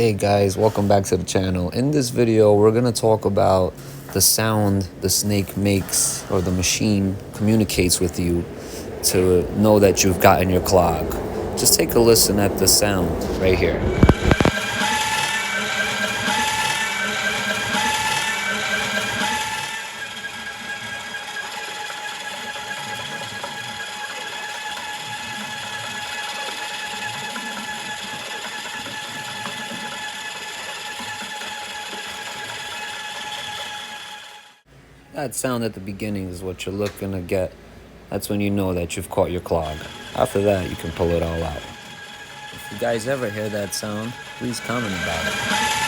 Hey guys, welcome back to the channel. In this video, we're gonna talk about the sound the snake makes, or the machine communicates with you to know that you've gotten your clog. Just take a listen at the sound right here. That sound at the beginning is what you're looking to get. That's when you know that you've caught your clog. After that, you can pull it all out. If you guys ever hear that sound, please comment about it.